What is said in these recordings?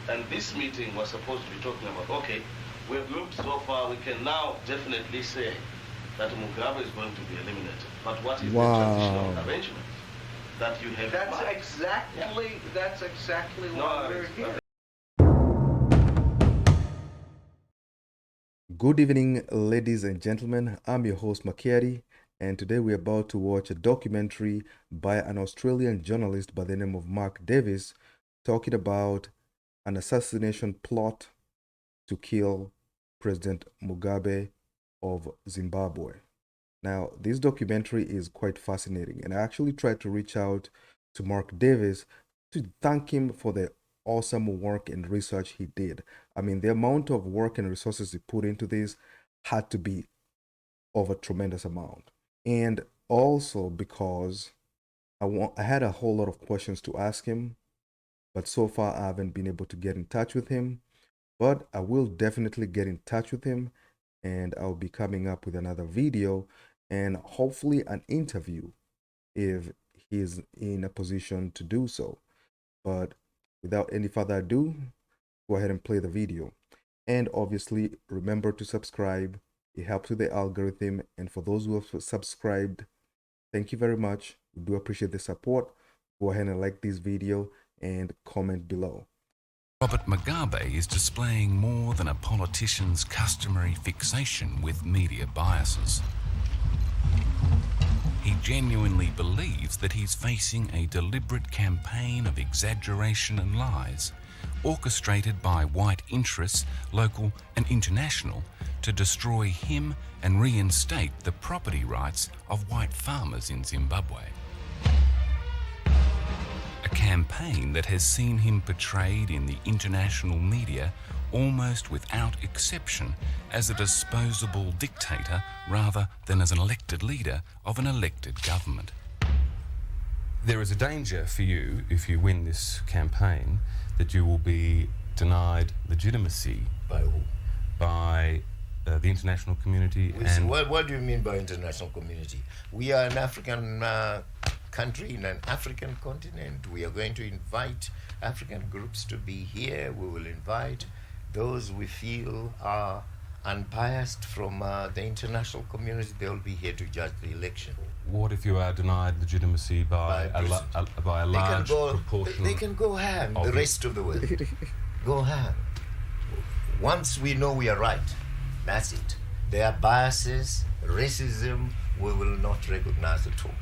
And this meeting was supposed to be talking about, okay, we've moved so far, we can now definitely say that Mugabe is going to be eliminated. But what is the transitional arrangement that you have? That's exactly why we're here. Good evening, ladies and gentlemen. I'm your host, Makeri, and today we're about to watch a documentary by an Australian journalist by the name of Mark Davis talking about an assassination plot to kill President Mugabe of Zimbabwe. Now, this documentary is quite fascinating, and I actually tried to reach out to Mark Davis to thank him for the awesome work and research he did. I mean, the amount of work and resources he put into this had to be of a tremendous amount. And also because I had a whole lot of questions to ask him, but so far I haven't been able to get in touch with him. But I will definitely get in touch with him, and I'll be coming up with another video and hopefully an interview if he's in a position to do so. But without any further ado, go ahead and play the video. And obviously, remember to subscribe. It helps with the algorithm. And for those who have subscribed, thank you very much. We do appreciate the support. Go ahead and like this video and comment below. Robert Mugabe is displaying more than a politician's customary fixation with media biases. He genuinely believes that he's facing a deliberate campaign of exaggeration and lies, orchestrated by white interests, local and international, to destroy him and reinstate the property rights of white farmers in Zimbabwe. A campaign that has seen him portrayed in the international media almost without exception as a disposable dictator rather than as an elected leader of an elected government. There is a danger for you, if you win this campaign, that you will be denied legitimacy. By who? By the international community. What do you mean by international community? We are an African country in an African continent. We are going to invite African groups to be here. We will invite those we feel are unbiased from the international community. They will be here to judge the election. What if you are denied legitimacy by a large proportion? They can go ham, the rest of the world. Go ham. Once we know we are right, that's it. There are biases, racism, we will not recognize at all.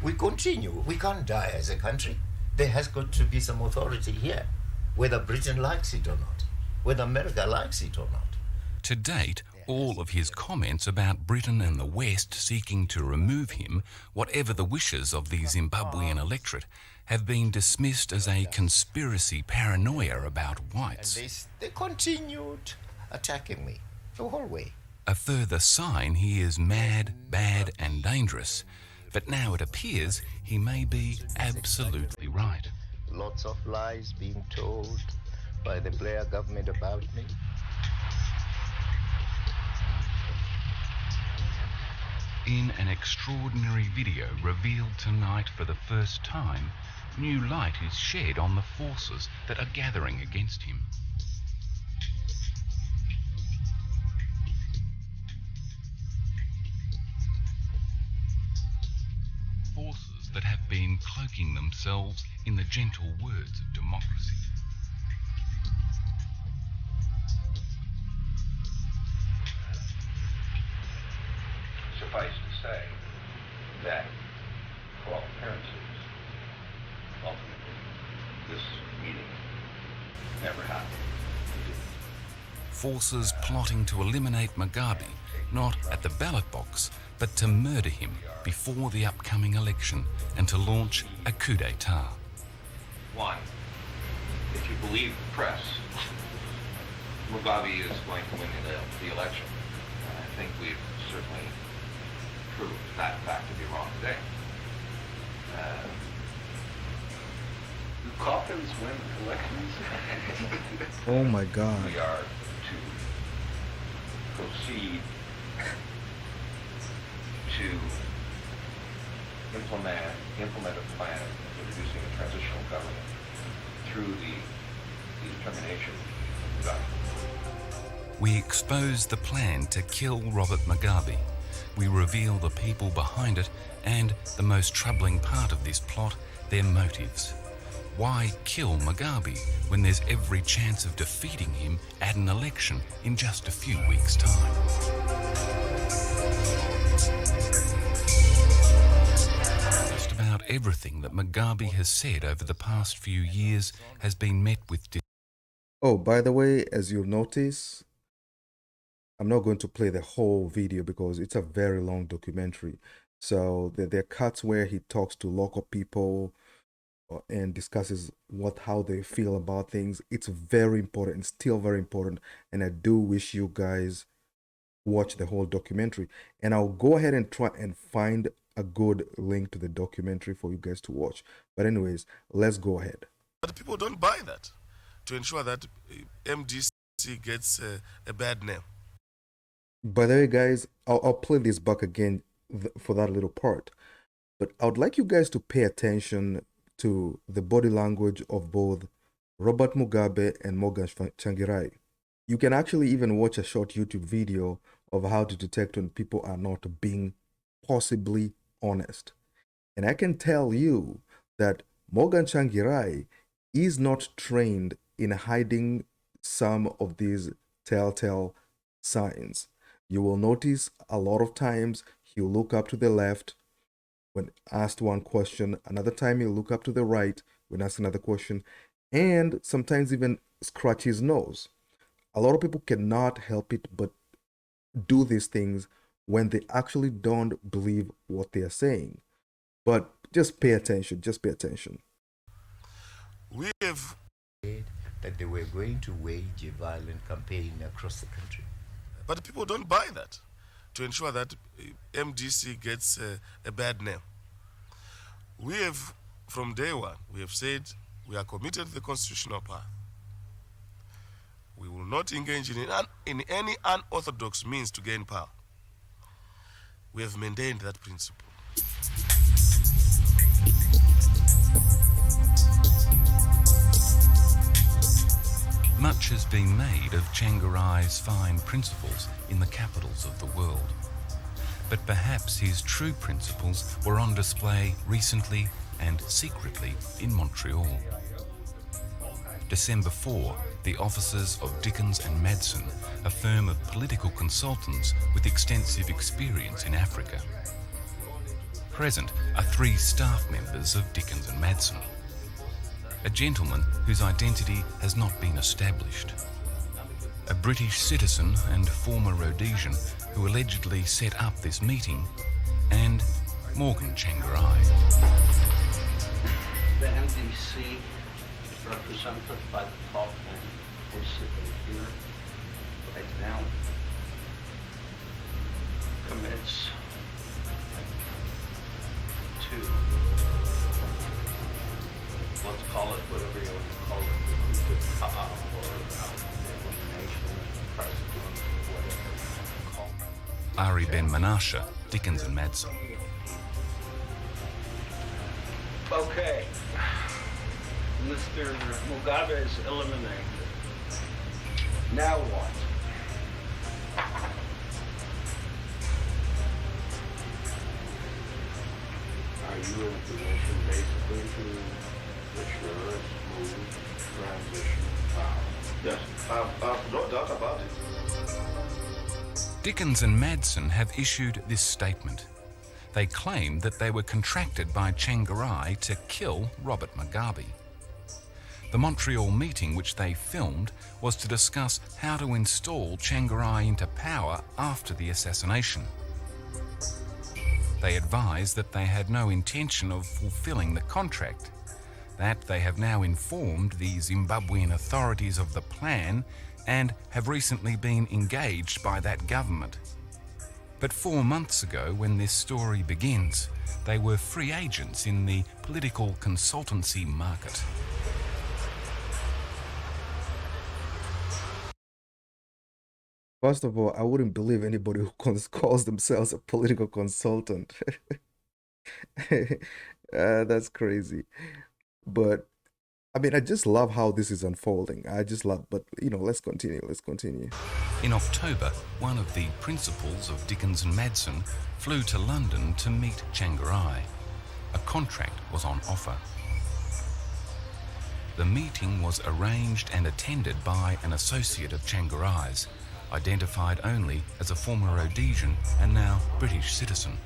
We continue. We can't die as a country. There has got to be some authority here, whether Britain likes it or not, whether America likes it or not. To date, all of his comments about Britain and the West seeking to remove him, whatever the wishes of the Zimbabwean electorate, have been dismissed as a conspiracy paranoia about whites. And they continued attacking me the whole way. A further sign he is mad, bad and dangerous. But now it appears he may be absolutely right. Lots of lies being told by the Blair government about me. In an extraordinary video revealed tonight for the first time, new light is shed on the forces that are gathering against him. Forces that have been cloaking themselves in the gentle words of democracy. Suffice to say that, for all appearances, ultimately, this meeting never happened. Forces plotting to eliminate Mugabe, not at the ballot box, but to murder him before the upcoming election and to launch a coup d'etat. One, if you believe the press, Mugabe is going to win the election. I think we've certainly proved that fact to be wrong today. Do coffins win elections? Oh my God. We are to proceed to implement a plan of introducing a transitional government through the termination of Mugabe. We expose the plan to kill Robert Mugabe. We reveal the people behind it and, the most troubling part of this plot, their motives. Why kill Mugabe when there's every chance of defeating him at an election in just a few weeks' time? Just about everything that Mugabe has said over the past few years has been met with Oh, by the way, as you'll notice, I'm not going to play the whole video because it's a very long documentary. So there are cuts where he talks to local people and discusses how they feel about things. It's very important, still very important, and I do wish you guys watch the whole documentary. And I'll go ahead and try and find a good link to the documentary for you guys to watch. But anyways, let's go ahead. But people don't buy that to ensure that MDC gets a bad name. By the way, guys, I'll play this back again for that little part. But I would like you guys to pay attention to the body language of both Robert Mugabe and Mr Tsvangirai. You can actually even watch a short YouTube video of how to detect when people are not being possibly honest. And I can tell you that Mr Tsvangirai is not trained in hiding some of these telltale signs. You will notice a lot of times he'll look up to the left when asked one question, another time he'll look up to the right when asked another question, and sometimes even scratch his nose. A lot of people cannot help it but do these things when they actually don't believe what they are saying. But just pay attention, just pay attention. We have that they were going to wage a violent campaign across the country. But people don't buy that to ensure that MDC gets a bad name. We have, from day one, we have said we are committed to the constitutional path. We will not engage in any unorthodox means to gain power. We have maintained that principle. Much has been made of Tsvangirai's fine principles in the capitals of the world. But perhaps his true principles were on display recently and secretly in Montreal. December 4, the officers of Dickens and Madson, a firm of political consultants with extensive experience in Africa. Present are 3 staff members of Dickens and Madson. A gentleman whose identity has not been established. A British citizen and former Rhodesian who allegedly set up this meeting, and Mr Tsvangirai. The NDC, represented by the top man, is sitting here right now, commits to, let's call it whatever you want to call it, or elimination of the president, whatever you call it. Ari Ben-Menashe, Dickens and Madson. Okay. Mr. Mugabe is eliminated. Now what? Are you in a position basically to ensure a smooth transition of power? Yes, I've no doubt about it. Dickens and Madson have issued this statement. They claim that they were contracted by Tsvangirai to kill Robert Mugabe. The Montreal meeting which they filmed was to discuss how to install Tsvangirai into power after the assassination. They advised that they had no intention of fulfilling the contract, that they have now informed the Zimbabwean authorities of the plan and have recently been engaged by that government. But 4 months ago, when this story begins, they were free agents in the political consultancy market. First of all, I wouldn't believe anybody who calls themselves a political consultant. That's crazy. But I mean, I just love how this is unfolding. I just love, but let's continue. In October, one of the principals of Dickens and Madson flew to London to meet Tsvangirai. A contract was on offer. The meeting was arranged and attended by an associate of Tsvangirai's, identified only as a former Rhodesian and now British citizen.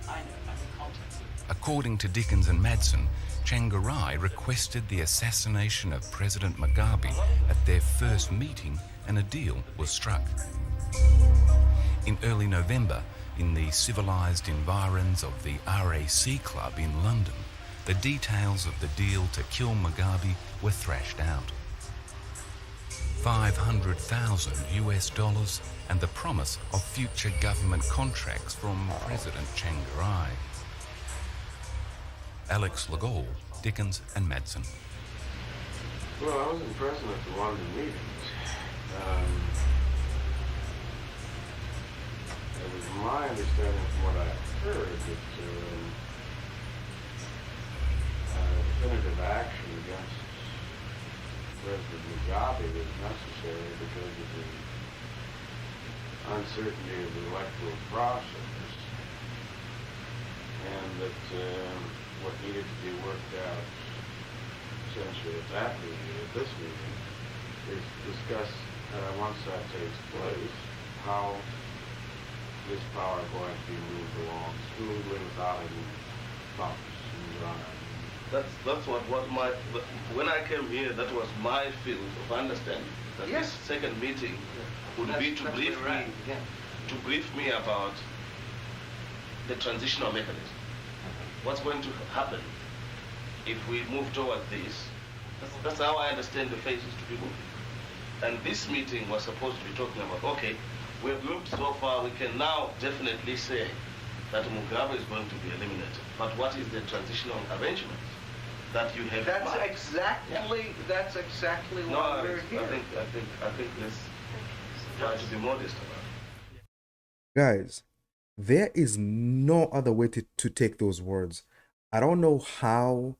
According to Dickens and Madson, Tsvangirai requested the assassination of President Mugabe at their first meeting, and a deal was struck. In early November, in the civilised environs of the RAC Club in London, the details of the deal to kill Mugabe were thrashed out. $500,000 and the promise of future government contracts from President Tsvangirai. Alex Legall, Dickens and Madson. Well, I wasn't present at the London meetings. It was my understanding from what I heard that definitive action against President Mugabe was necessary because of the uncertainty of the electoral process, and that what needed to be worked out essentially at that meeting, at this meeting, is discuss, once that takes place, how this power is going to be moved along smoothly without any bumps and drives. That's what when I came here, that was my field of understanding. That Yes. This second meeting would be to brief me about the transitional mechanism. What's going to happen if we move toward this? That's how I understand the phases to be moving. And this meeting was supposed to be talking about, okay, we've moved so far, we can now definitely say that Mugabe is going to be eliminated. But what is the transitional arrangement that you have? That's exactly why we're here. I think let's try to be modest about it. Guys, there is no other way to take those words. I don't know how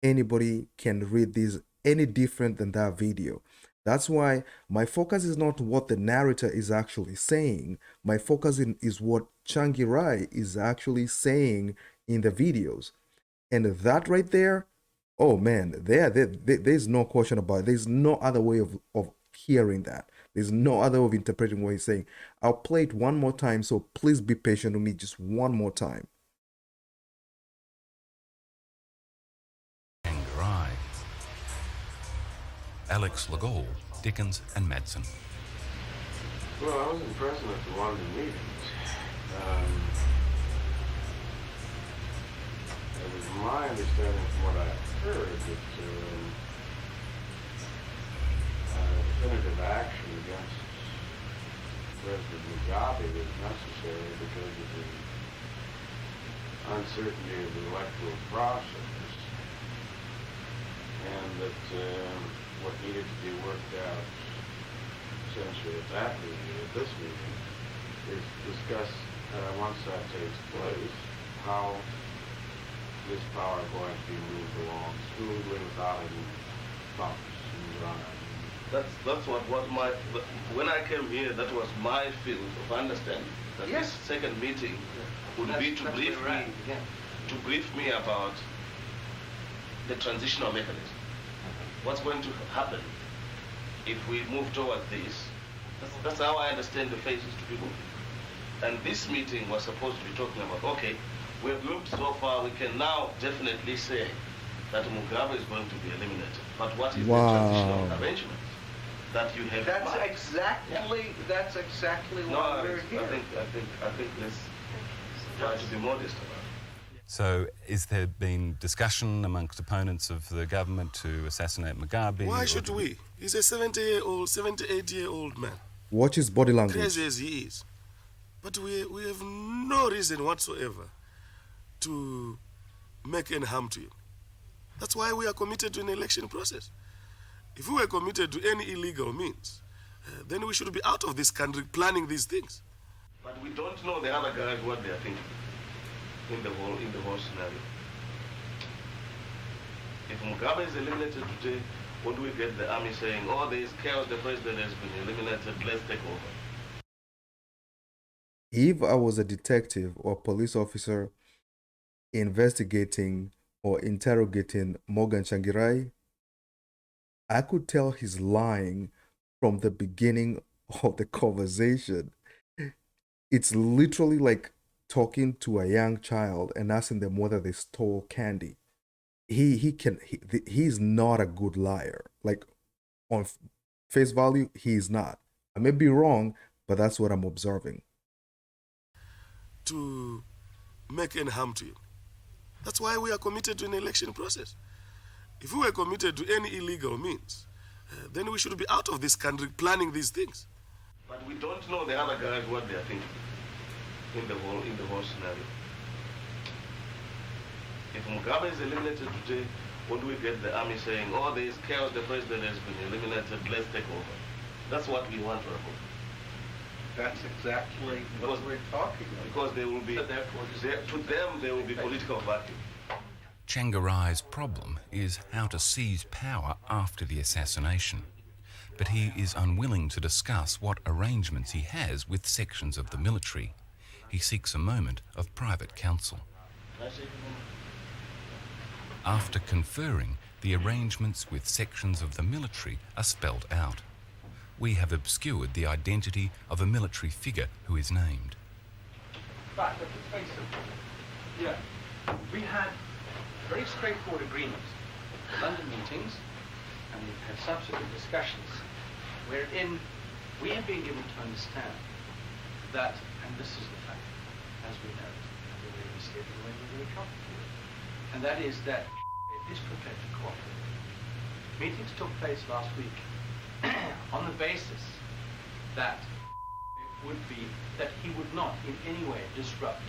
anybody can read this any different than that video. That's why my focus is not what the narrator is actually saying. My focus is what Tsvangirai is actually saying in the videos. And that right there, oh man, there's no question about it. There's no other way of hearing that. There's no other way of interpreting what he's saying. I'll play it one more time, so please be patient with me just one more time. Tsvangirai. Alex Legall, Dickens and Madson. Well, I wasn't present at the London meetings. It was my understanding from what I heard that definitive action against President Mugabe was necessary because of the uncertainty of the electoral process, and that what needed to be worked out essentially at that meeting, at this meeting, is discuss, once that takes place, how this power is going to be moved along smoothly without any bumps and drives. That's what when I came here, that was my field of understanding. That Yes. This second meeting would be to brief me about the transitional mechanism. What's going to happen if we move toward this? That's how I understand the phases to be moving. And this meeting was supposed to be talking about, okay, we've moved so far, we can now definitely say that Mugabe is going to be eliminated. But what is the transitional arrangement that you have? That's exactly why we're here. I think let's try to be modest about it. So, is there been discussion amongst opponents of the government to assassinate Mugabe? Why should we? He's a 78-year-old man. Watch his body language. Crazy as he is. But we have no reason whatsoever to make any harm to him. That's why we are committed to an election process. If we were committed to any illegal means, then we should be out of this country planning these things. But we don't know the other guys what they are thinking in the whole scenario. If Mugabe is eliminated today, When do we get the army saying, oh, there is chaos, the president has been eliminated, let's take over? If I was a detective or police officer investigating or interrogating Morgan Tsvangirai, I could tell he's lying from the beginning of the conversation. It's literally like talking to a young child and asking them whether they stole candy. He's not a good liar. Like on face value, he's not. I may be wrong, but that's what I'm observing. To make any harm to him. That's why we are committed to an election process. If we were committed to any illegal means, then we should be out of this country planning these things. But we don't know the other guys what they are thinking in the whole scenario. If Mugabe is eliminated today, when do we get the army saying, oh, there is chaos, the president has been eliminated, let's take over? That's what we want to avoid. That's exactly what we're talking about. Because they will be, to them, there will be political vacuum. Tsvangirai's problem is how to seize power after the assassination. But he is unwilling to discuss what arrangements he has with sections of the military. He seeks a moment of private counsel. After conferring, the arrangements with sections of the military are spelled out. We have obscured the identity of a military figure who is named. But let's face it, yeah, we had very straightforward agreements, the London meetings, and we've had subsequent discussions wherein we have been given to understand that, and this is the fact, as we know, and the way we see it, the way we're very comfortable with, and that is that is prepared to cooperate. Meetings took place last week on the basis that he would not in any way disrupt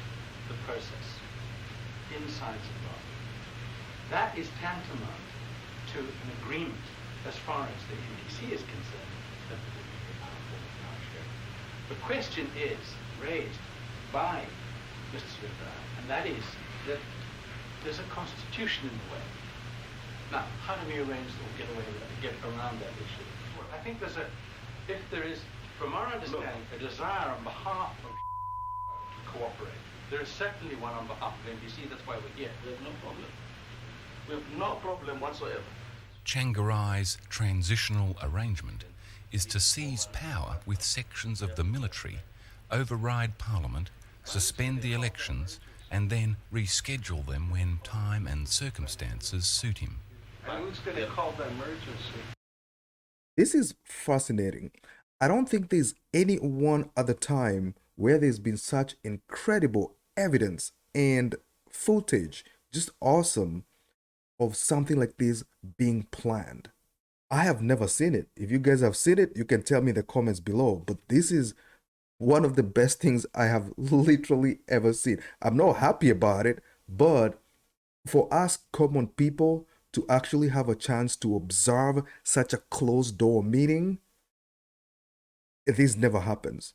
the process inside Zimbabwe. That is tantamount to an agreement as far as the NDC is concerned that there will be a powerful power share. The question is raised by Mr. Tsvangirai, and that is that there's a constitution in the way. Now, how do we arrange or get around that issue? Well, I think if there is, from our understanding, a desire on behalf of to cooperate, there is certainly one on behalf of NBC. That's why we're here. We have no problem. We have no problem whatsoever. Tsvangirai's transitional arrangement is to seize power with sections of the military, override parliament, suspend the elections, and then reschedule them when time and circumstances suit him. And who's going to call the emergency? This is fascinating. I don't think there's any one other time where there's been such incredible evidence and footage, just awesome, of something like this being planned. I have never seen it. If you guys have seen it, you can tell me in the comments below. But this is one of the best things I have literally ever seen. I'm not happy about it, but for us common people to actually have a chance to observe such a closed door meeting, this never happens.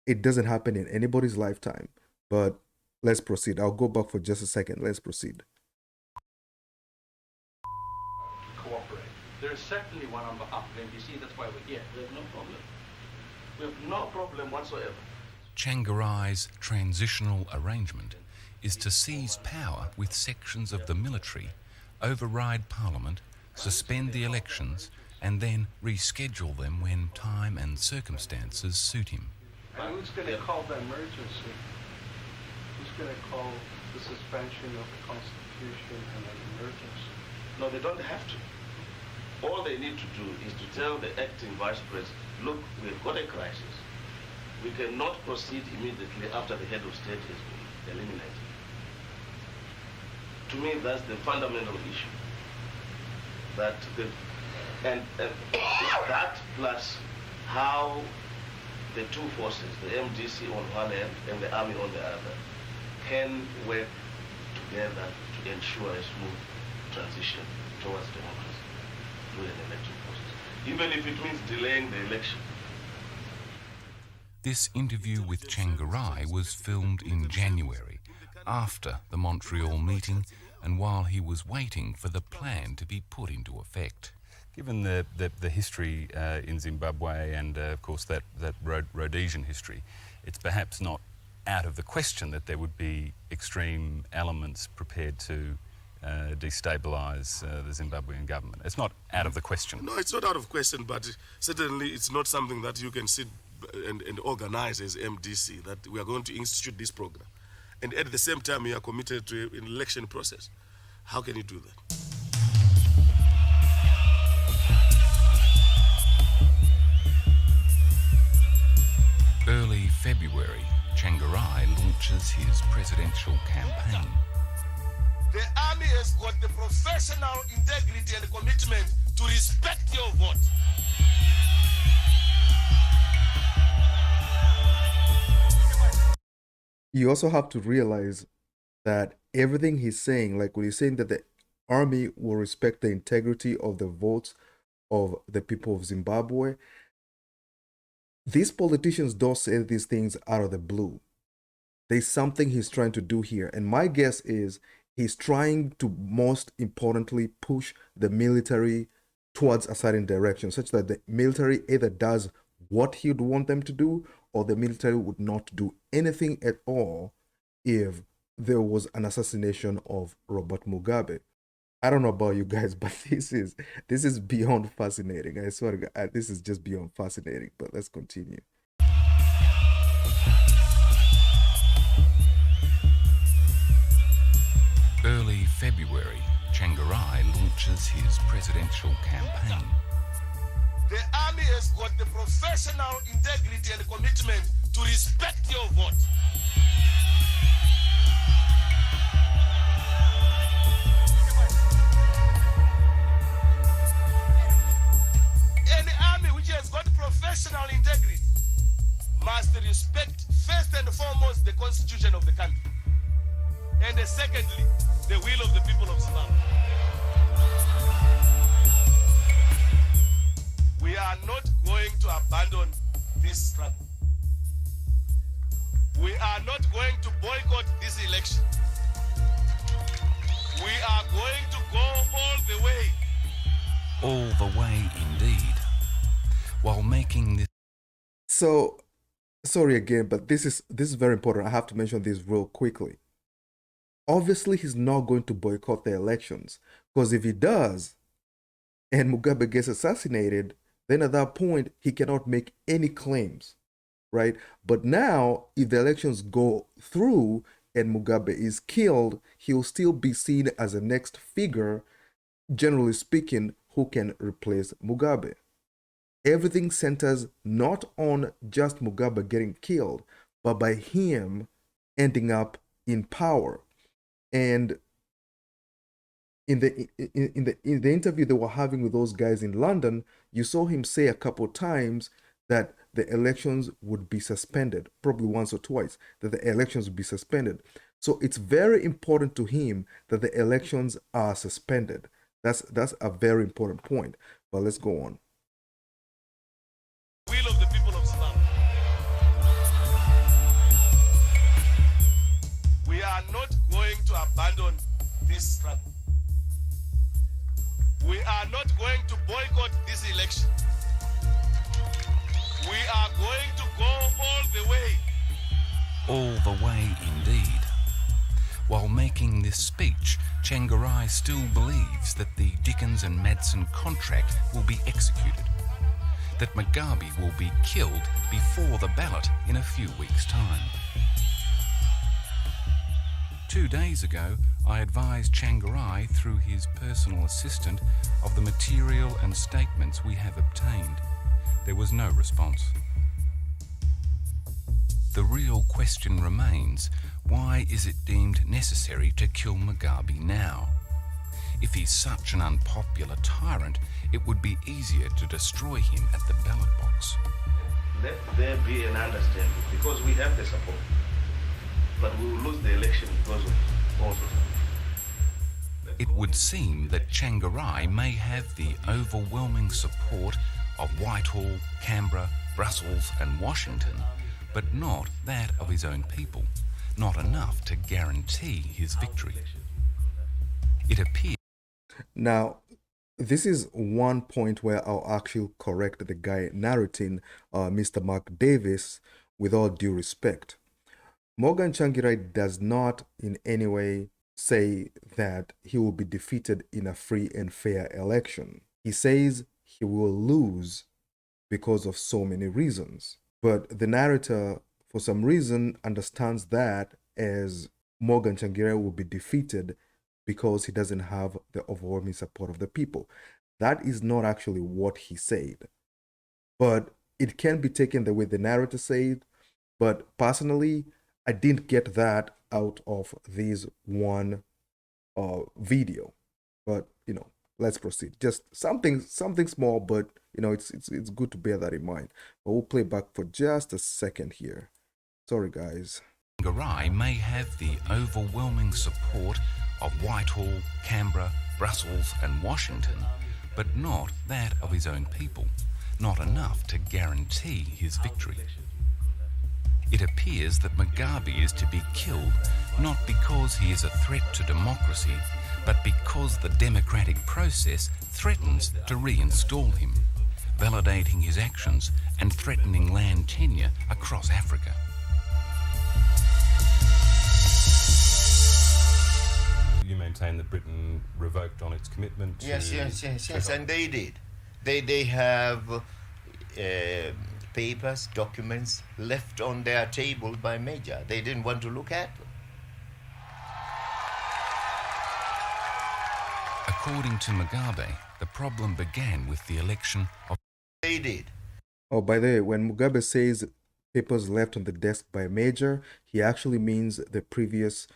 It doesn't happen in anybody's lifetime. But let's proceed. I'll go back for just a second. Let's proceed. Cooperate. There is certainly one on behalf of NBC. That's why we're here. We have no problem. We have no problem whatsoever. Tsvangirai's transitional arrangement is to seize power with sections of the military, override parliament, suspend the elections, and then reschedule them when time and circumstances suit him. And who's going to call the emergency? Who's going to call the suspension of the Constitution and an emergency? No, they don't have to. All they need to do is to tell the acting vice president, look, we've got a crisis. We cannot proceed immediately after the head of state has been eliminated. To me, that's the fundamental issue. And that plus how the two forces, the MDC on one end and the army on the other, can work together to ensure a smooth transition towards democracy through an election process, even if it means delaying the election. This interview with Tsvangirai was filmed in January, after the Montreal meeting and while he was waiting for the plan to be put into effect. Given the history in Zimbabwe and, of course, that Rhodesian history, it's perhaps not out of the question that there would be extreme elements prepared to destabilise the Zimbabwean government. It's not out of the question. No, it's not out of question, but certainly it's not something that you can sit and organize as MDC, that we are going to institute this program. And at the same time, you are committed to an election process. How can you do that? Early February, Tsvangirai launches his presidential campaign. The army has got the professional integrity and commitment to respect your vote. You also have to realize that everything he's saying, like when he's saying that the army will respect the integrity of the votes of the people of Zimbabwe, these politicians don't say these things out of the blue. There's something he's trying to do here. And my guess is he's trying to, most importantly, push the military towards a certain direction, such that the military either does what he'd want them to do, or the military would not do anything at all if there was an assassination of Robert Mugabe. I don't know about you guys, but this is beyond fascinating. I swear to God, this is just beyond fascinating. But let's continue. Early February, Tsvangirai launches his presidential campaign. The army has got the professional integrity and commitment to respect your vote. Any army which has got professional integrity must respect first and foremost the constitution of the country, and secondly, the will of the people of Zimbabwe. We are not going to abandon this struggle. We are not going to boycott this election. We are going to go all the way. All the way indeed. While making this... So, sorry again, but this is very important. I have to mention this real quickly. Obviously, he's not going to boycott the elections, because if he does, and Mugabe gets assassinated, then at that point, he cannot make any claims, right? But now, if the elections go through and Mugabe is killed, he'll still be seen as the next figure, generally speaking, who can replace Mugabe. Everything centers not on just Mugabe getting killed, but by him ending up in power. And in the interview they were having with those guys in London, you saw him say a couple times that the elections would be suspended, probably once or twice, that the elections would be suspended. So it's very important to him that the elections are suspended. That's a very important point. But let's go on. Will of the people of Zimbabwe. We are not going to abandon this struggle. We are not going to boycott this election. We are going to go all the way. All the way indeed. While making this speech, Tsvangirai still believes that the Dickens and Madson contract will be executed, that Mugabe will be killed before the ballot in a few weeks' time. 2 days ago, I advised Tsvangirai through his personal assistant of the material and statements we have obtained. There was no response. The real question remains, why is it deemed necessary to kill Mugabe now? If he's such an unpopular tyrant, it would be easier to destroy him at the ballot box. Let there be an understanding, because we have the support. But we will lose the election because of also. It would seem that Tsvangirai may have the overwhelming support of Whitehall, Canberra, Brussels and Washington, but not that of his own people, not enough to guarantee his victory. It appears... Now, this is one point where I'll actually correct the guy narrating, Mr. Mark Davis, with all due respect. Morgan Tsvangirai does not in any way say that he will be defeated in a free and fair election. He says he will lose because of so many reasons. But the narrator, for some reason, understands that as Morgan Tsvangirai will be defeated because he doesn't have the overwhelming support of the people. That is not actually what he said. But it can be taken the way the narrator said. But personally, I didn't get that out of this one video. But, you know, let's proceed. Just something small, but, you know, it's good to bear that in mind. But we'll play back for just a second here. Sorry, guys. Tsvangirai may have the overwhelming support of Whitehall, Canberra, Brussels and Washington, but not that of his own people, not enough to guarantee his victory. It appears that Mugabe is to be killed not because he is a threat to democracy, but because the democratic process threatens to reinstall him, validating his actions and threatening land tenure across Africa. You maintain that Britain revoked on its commitment to... Yes, and they did. They have papers, documents left on their table by Major. They didn't want to look at them. According to Mugabe, the problem began with the election of... They did. Oh, by the way, when Mugabe says papers left on the desk by Major, he actually means the previous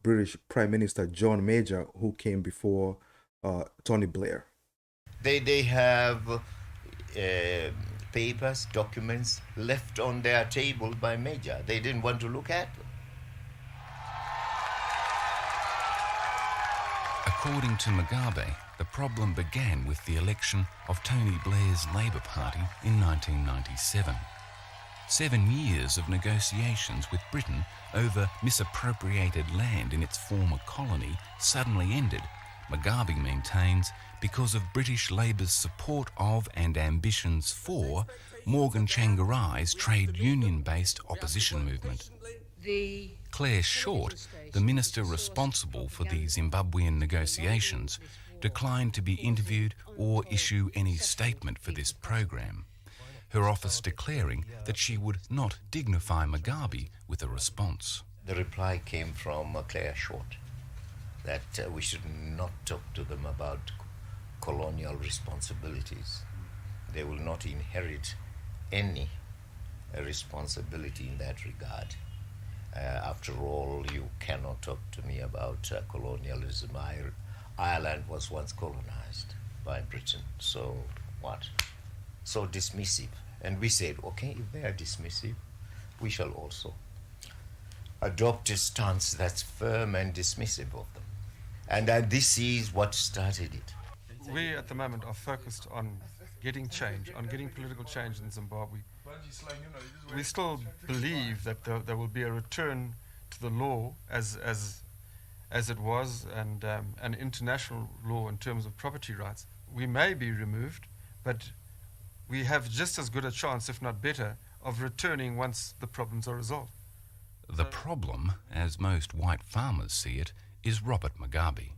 British Prime Minister John Major, who came before Tony Blair. They have papers, documents left on their table by Major. They didn't want to look at them. According to Mugabe, the problem began with the election of Tony Blair's Labour Party in 1997. 7 years of negotiations with Britain over misappropriated land in its former colony suddenly ended, Mugabe maintains, because of British Labour's support of and ambitions for Morgan Tsvangirai's trade union-based opposition movement. Claire Short, the minister responsible for the Zimbabwean negotiations, declined to be interviewed or issue any statement for this program, her office declaring that she would not dignify Mugabe with a response. The reply came from Claire Short that we should not talk to them about colonial responsibilities. They will not inherit any responsibility in that regard. After all, you cannot talk to me about colonialism. Ireland was once colonized by Britain, so what? So dismissive. And we said, okay, if they are dismissive, we shall also adopt a stance that's firm and dismissive of them. And this is what started it. We at the moment are focused on getting change, on getting political change in Zimbabwe. We still believe that there will be a return to the law as it was, and an international law in terms of property rights. We may be removed, but we have just as good a chance, if not better, of returning once the problems are resolved. The problem, as most white farmers see it, is Robert Mugabe.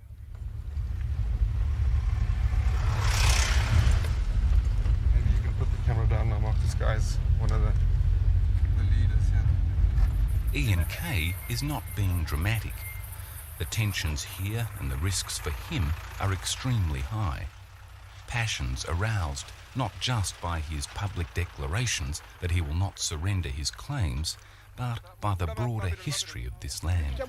Maybe you can put the camera down now, Mark. This guy's one of the leaders here. Ian Kay is not being dramatic. The tensions here and the risks for him are extremely high. Passions aroused not just by his public declarations that he will not surrender his claims, but by the broader history of this land.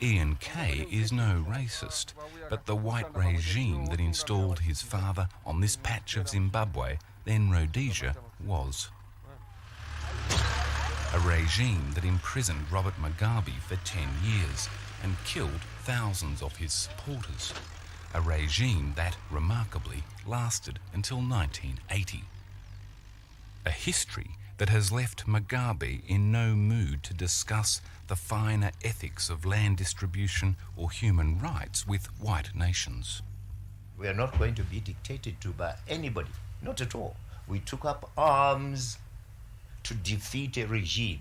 Ian Kay is no racist, but the white regime that installed his father on this patch of Zimbabwe, then Rhodesia, was. A regime that imprisoned Robert Mugabe for 10 years and killed thousands of his supporters. A regime that, remarkably, lasted until 1980. A history that has left Mugabe in no mood to discuss the finer ethics of land distribution or human rights with white nations. We are not going to be dictated to by anybody, not at all. We took up arms to defeat a regime,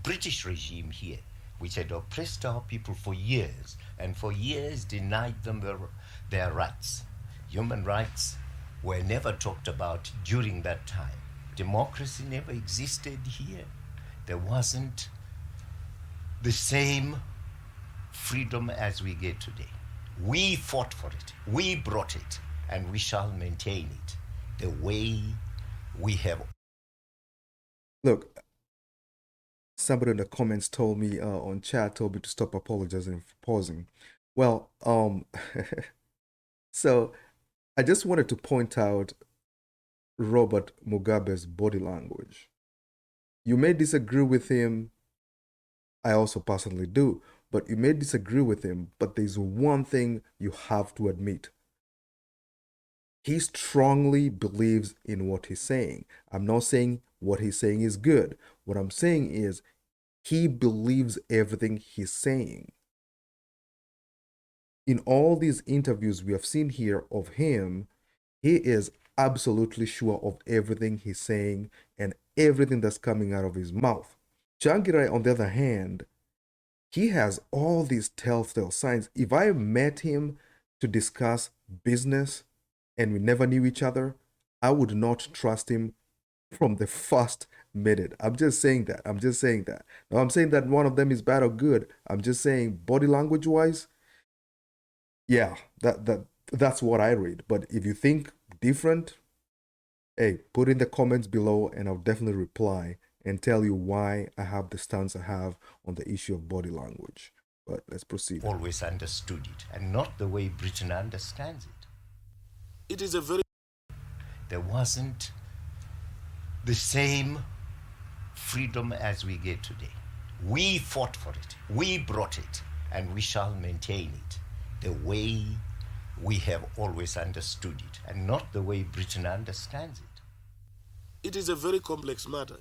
British regime here, which had oppressed our people for years, and for years denied them their rights. Human rights were never talked about during that time. Democracy never existed here. There wasn't the same freedom as we get today. We fought for it, we brought it, and we shall maintain it the way we have. Look, somebody in the comments told me on chat, told me to stop apologizing for pausing. Well, so I just wanted to point out Robert Mugabe's body language. You may disagree with him. I also personally do, but you may disagree with him, but there's one thing you have to admit. He strongly believes in what he's saying. I'm not saying what he's saying is good. What I'm saying is he believes everything he's saying. In all these interviews we have seen here of him, he is absolutely sure of everything he's saying and everything that's coming out of his mouth. Tsvangirai, on the other hand, he has all these telltale signs. If I met him to discuss business and we never knew each other, I would not trust him from the first minute. I'm just saying that. Now, I'm saying that one of them is bad or good. I'm just saying body language wise, yeah, that's what I read. But if you think different, hey, put in the comments below and I'll definitely reply and tell you why I have the stance I have on the issue of body language. But let's proceed. Always understood it, and not the way Britain understands it. It is a very... There wasn't the same freedom as we get today. We fought for it, we brought it, and we shall maintain it the way we have always understood it, and not the way Britain understands it. It is a very complex matter.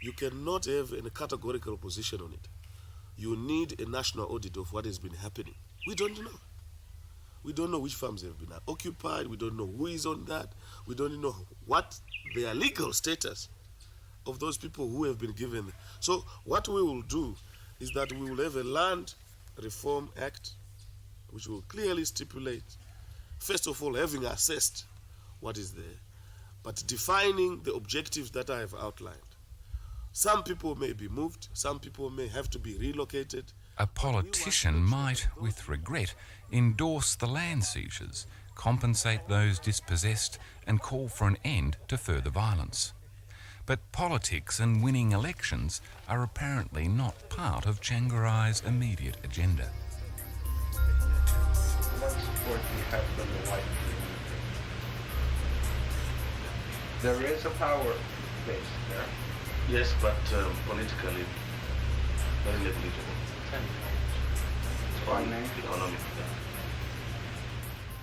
You cannot have a categorical position on it. You need a national audit of what has been happening. We don't know. We don't know which farms have been occupied. We don't know who is on that. We don't know what their legal status of those people who have been given. So what we will do is that we will have a Land Reform Act which will clearly stipulate, first of all, having assessed what is there, but defining the objectives that I have outlined. Some people may be moved, some people may have to be relocated. A politician might, with regret, endorse the land seizures, compensate those dispossessed, and call for an end to further violence. But politics and winning elections are apparently not part of Tsvangirai's immediate agenda. What support do you have from the white community? There is a power base there. Yes, but politically, very negligible. It's on economic.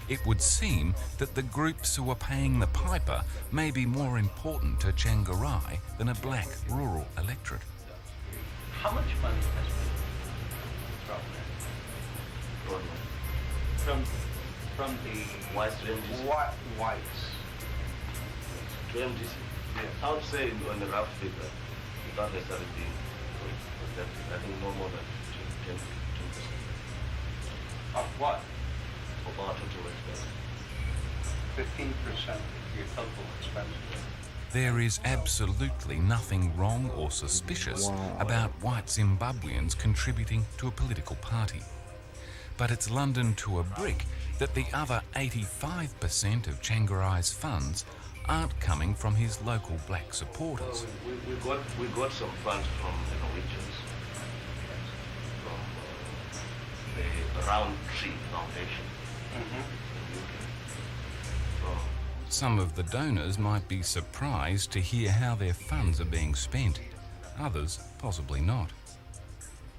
It would seem that the groups who are paying the piper may be more important to Tsvangirai than a black rural electorate. How much money has been thrown from the whites to MDC? Whites to MDC? Yes. I would say on the rough figure, without necessarily being, I think no more than 10%. Of what? Of our total expense. 15% of your total expense. There is absolutely nothing wrong or suspicious about white Zimbabweans contributing to a political party. But it's London to a brick that the other 85% of Tsvangirai's funds aren't coming from his local black supporters. We got some funds from the Norwegians, from the Round Tree Foundation. Some of the donors might be surprised to hear how their funds are being spent. Others, possibly not.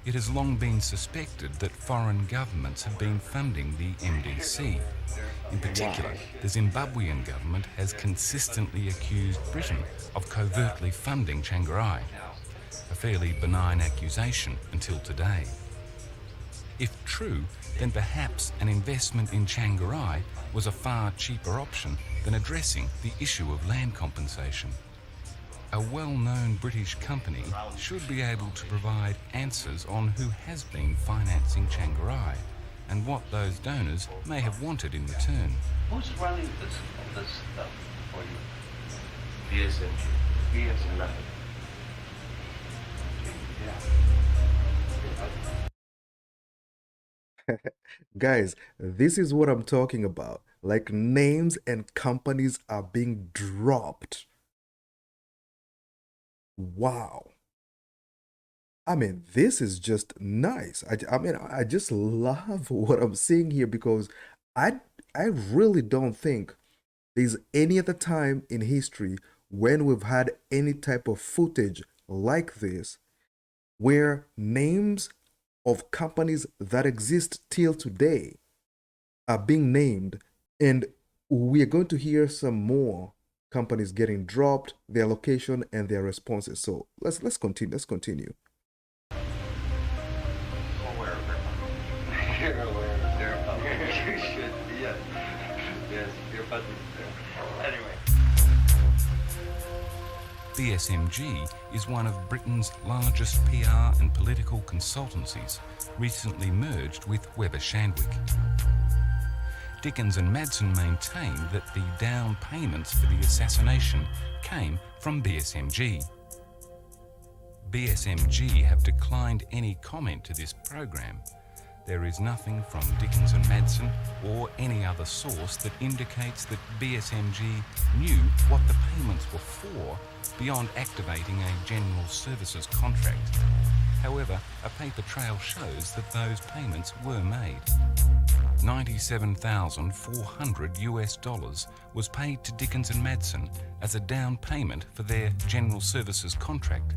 it has long been suspected that foreign governments have been funding the MDC. In particular, the Zimbabwean government has consistently accused Britain of covertly funding Tsvangirai, a fairly benign accusation until today. If true, then perhaps an investment in Tsvangirai was a far cheaper option than addressing the issue of land compensation. A well-known British company should be able to provide answers on who has been financing Tsvangirai and what those donors may have wanted in return. Who's running this stuff for you? BSMG. BSMG. Yeah. Guys, this is what I'm talking about. Like, names and companies are being dropped. Wow. I mean, this is just nice. I just love what I'm seeing here, because I really don't think there's any other time in history when we've had any type of footage like this, where names of companies that exist till today are being named, and we are going to hear some more companies getting dropped, their location and their responses. So let's continue. Let's continue. Aware of their You're aware of their public. You should, yes. Yes, your public there. Anyway. BSMG is one of Britain's largest PR and political consultancies, recently merged with Weber Shandwick. Dickens and Madson maintain that the down payments for the assassination came from BSMG. BSMG have declined any comment to this program. There is nothing from Dickens and Madson or any other source that indicates that BSMG knew what the payments were for beyond activating a general services contract. However, a paper trail shows that those payments were made. $97,400 was paid to Dickens and Madson as a down payment for their general services contract.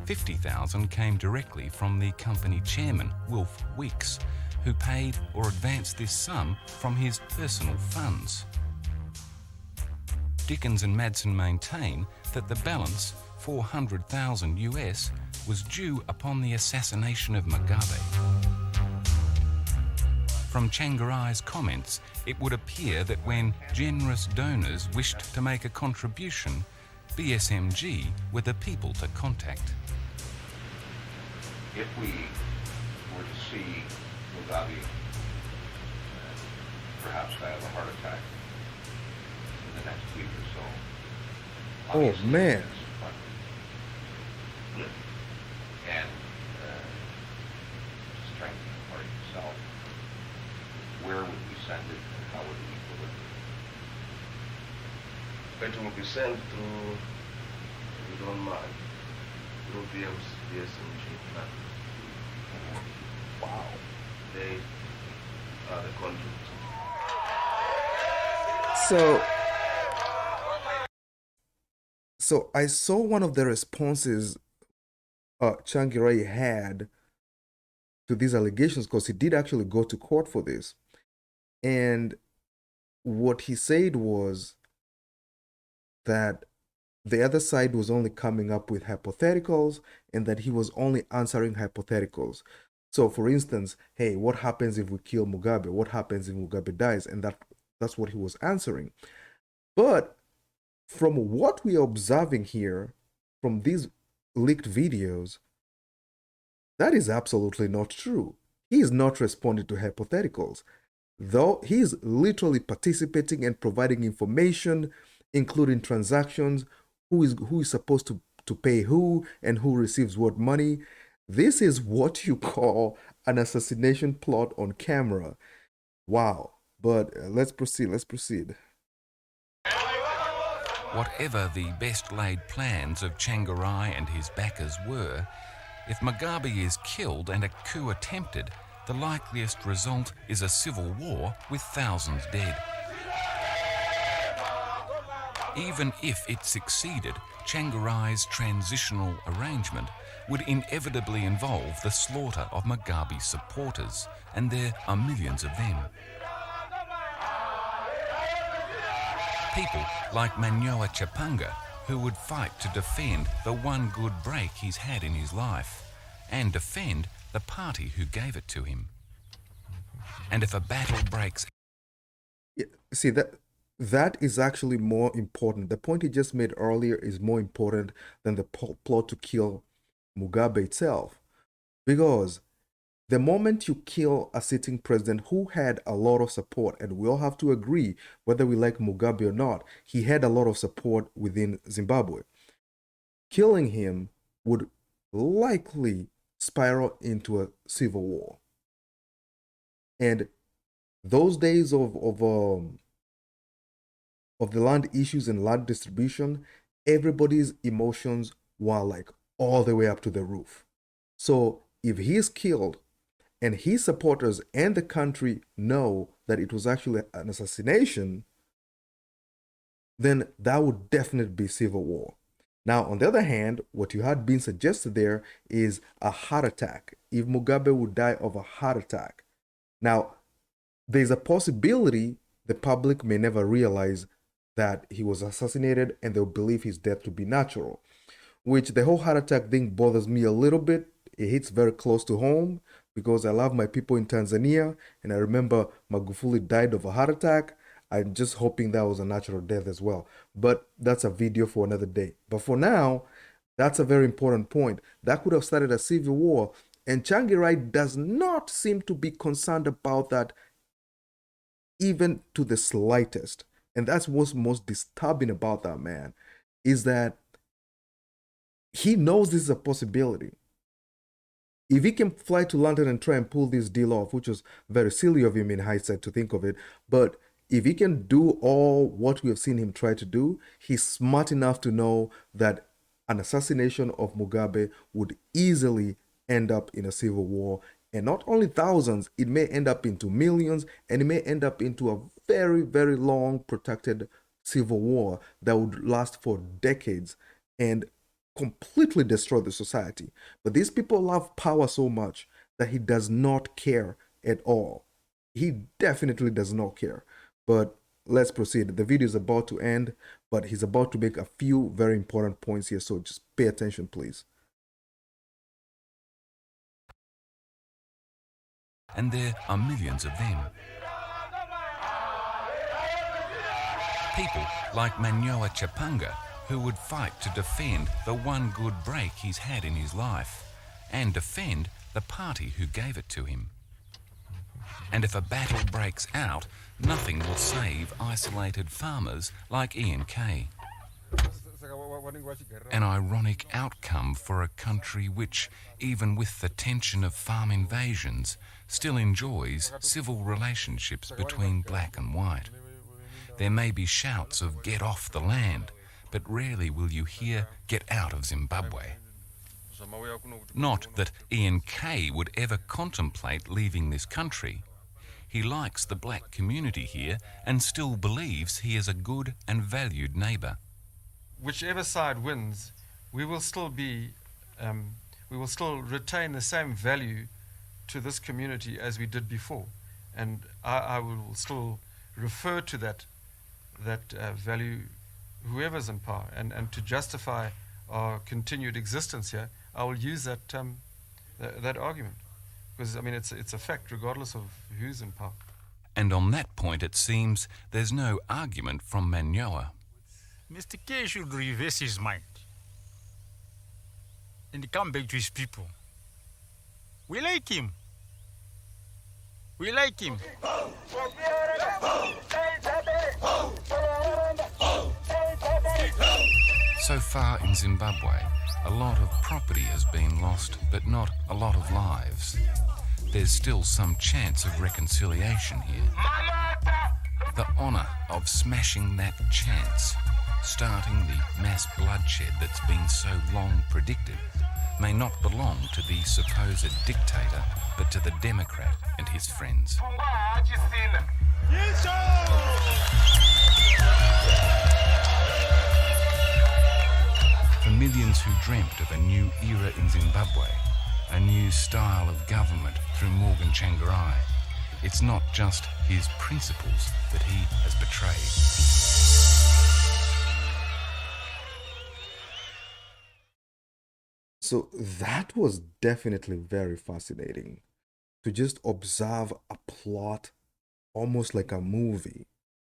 $50,000 came directly from the company chairman, Wilf Weeks, who paid or advanced this sum from his personal funds. Dickens and Madson maintain that the balance, $400,000 was due upon the assassination of Mugabe. From Tsvangirai's comments, it would appear that when generous donors wished to make a contribution, BSMG were the people to contact. If we were to see Mugabe perhaps die of a heart attack in the next week or so. Oh man. And strengthen the party itself. Where would we send it and how would we deliver it? It will be sent through, if you don't mind, through BSMG platform. Wow. They are the conduit. So I saw one of the responses Tsvangirai had to these allegations, because he did actually go to court for this. And what he said was that the other side was only coming up with hypotheticals and that he was only answering hypotheticals. So for instance, hey, what happens if we kill Mugabe? What happens if Mugabe dies? And that's what he was answering. But from what we are observing here, from these leaked videos, that is absolutely not true. He is not responding to hypotheticals, though he is literally participating and providing information, including transactions, who is supposed to pay who and who receives what money. This is what you call an assassination plot on camera. Wow. But let's proceed. Whatever the best laid plans of Tsvangirai and his backers were, if Mugabe is killed and a coup attempted, the likeliest result is a civil war with thousands dead. Even if it succeeded, Tsvangirai's transitional arrangement would inevitably involve the slaughter of Mugabe's supporters, and there are millions of them. People like Manoa Chapanga, who would fight to defend the one good break he's had in his life, and defend the party who gave it to him. And if a battle breaks... Yeah, see, that is actually more important. The point he just made earlier is more important than the plot to kill Mugabe itself. Because the moment you kill a sitting president who had a lot of support, and we all have to agree, whether we like Mugabe or not, he had a lot of support within Zimbabwe. Killing him would likely spiral into a civil war. And those days of the land issues and land distribution, everybody's emotions were like all the way up to the roof. So if he's killed and his supporters and the country know that it was actually an assassination, then that would definitely be civil war. Now, on the other hand, what you had been suggested there is a heart attack. If Mugabe would die of a heart attack. Now, there's a possibility the public may never realize that he was assassinated and they'll believe his death to be natural, which the whole heart attack thing bothers me a little bit. It hits very close to home because I love my people in Tanzania, and I remember Magufuli died of a heart attack. I'm just hoping that was a natural death as well. But that's a video for another day. But for now, that's a very important point. That could have started a civil war, and Tsvangirai does not seem to be concerned about that even to the slightest. And that's what's most disturbing about that man, is that he knows this is a possibility. If he can fly to London and try and pull this deal off, which was very silly of him in hindsight to think of it, but if he can do all what we have seen him try to do, he's smart enough to know that an assassination of Mugabe would easily end up in a civil war. And not only thousands, it may end up into millions, and it may end up into a very, very long, protracted civil war that would last for decades and completely destroy the society. But these people love power so much that he does not care at all. He definitely does not care. But let's proceed. The video is about to end, but he's about to make a few very important points here, so just pay attention, please. And there are millions of them. People like Manoa Chapanga, who would fight to defend the one good break he's had in his life, and defend the party who gave it to him. And if a battle breaks out, nothing will save isolated farmers like Ian Kay. An ironic outcome for a country which, even with the tension of farm invasions, still enjoys civil relationships between black and white. There may be shouts of "get off the land," but rarely will you hear "get out of Zimbabwe." Not that Ian Kay would ever contemplate leaving this country. He likes the black community here and still believes he is a good and valued neighbour. Whichever side wins, we will still retain the same value to this community as we did before, and I will still refer to that value, whoever's in power, and to justify our continued existence here, I will use that argument, because I mean it's a fact regardless of who's in power. And on that point, it seems there's no argument from Manoa. Mr. K should reverse his mind and come back to his people. We like him. We like him. So far in Zimbabwe, a lot of property has been lost, but not a lot of lives. There's still some chance of reconciliation here. The honour of smashing that chance, starting the mass bloodshed that's been so long predicted, may not belong to the supposed dictator, but to the Democrat and his friends. Yes, sir! dreamt of a new era in Zimbabwe, a new style of government through Morgan Tsvangirai. It's not just his principles that he has betrayed. So that was definitely very fascinating to just observe a plot almost like a movie.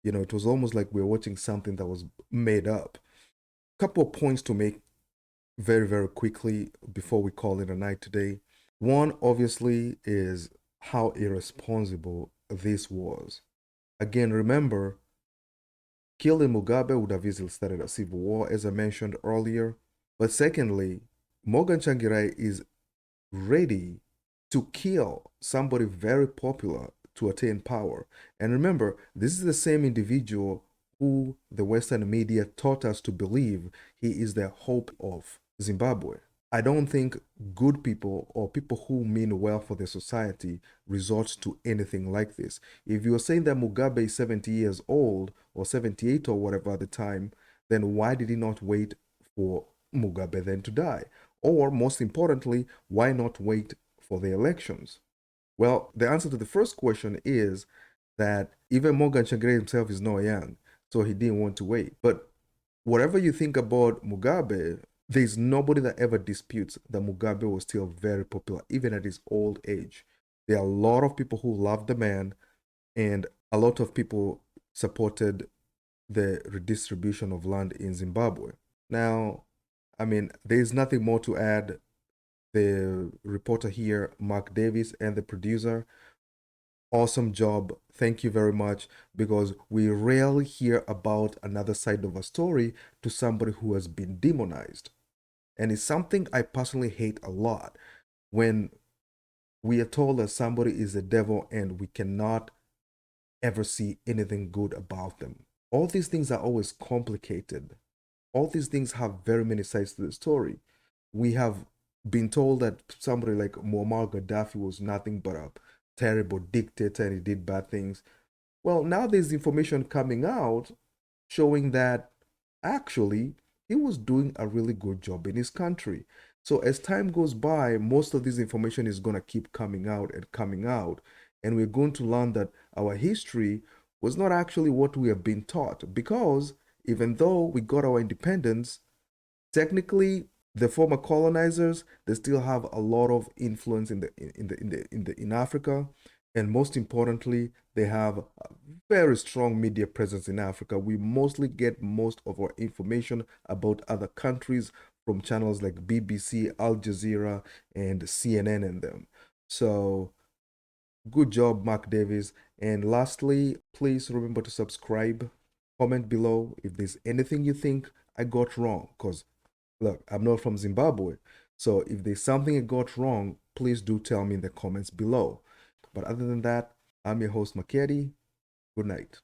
You know, it was almost like we were watching something that was made up. Couple of points to make very, very quickly before we call it a night today. One, obviously, is how irresponsible this was. Again, remember, killing Mugabe would have easily started a civil war, as I mentioned earlier. But secondly, Morgan Tsvangirai is ready to kill somebody very popular to attain power. And remember, this is the same individual who the Western media taught us to believe he is the hope of Zimbabwe. I don't think good people or people who mean well for the society resort to anything like this. If you're saying that Mugabe is 70 years old or 78 or whatever at the time, then why did he not wait for Mugabe then to die? Or most importantly, why not wait for the elections? Well, the answer to the first question is that even Morgan Tsvangirai himself is not young, so he didn't want to wait. But whatever you think about Mugabe, there's nobody that ever disputes that Mugabe was still very popular, even at his old age. There are a lot of people who loved the man, and a lot of people supported the redistribution of land in Zimbabwe. Now, I mean, there's nothing more to add. The reporter here, Mark Davis, and the producer, awesome job. Thank you very much, because we rarely hear about another side of a story to somebody who has been demonized. And it's something I personally hate a lot, when we are told that somebody is a devil and we cannot ever see anything good about them. All these things are always complicated. All these things have very many sides to the story. We have been told that somebody like Muammar Gaddafi was nothing but a terrible dictator and he did bad things. Well, now there's information coming out showing that actually he was doing a really good job in his country. So as time goes by, most of this information is going to keep coming out, and we're going to learn that our history was not actually what we have been taught, because even though we got our independence, technically the former colonizers, they still have a lot of influence in Africa, and most importantly, they have a very strong media presence in Africa. We mostly get most of our information about other countries from channels like BBC, Al Jazeera, and CNN and them. So good job, Mark Davis. And lastly, please remember to subscribe, comment below if there's anything you think I got wrong, because look, I'm not from Zimbabwe, so if there's something I got wrong, please do tell me in the comments below. But other than that, I'm your host, Makeri. Good night.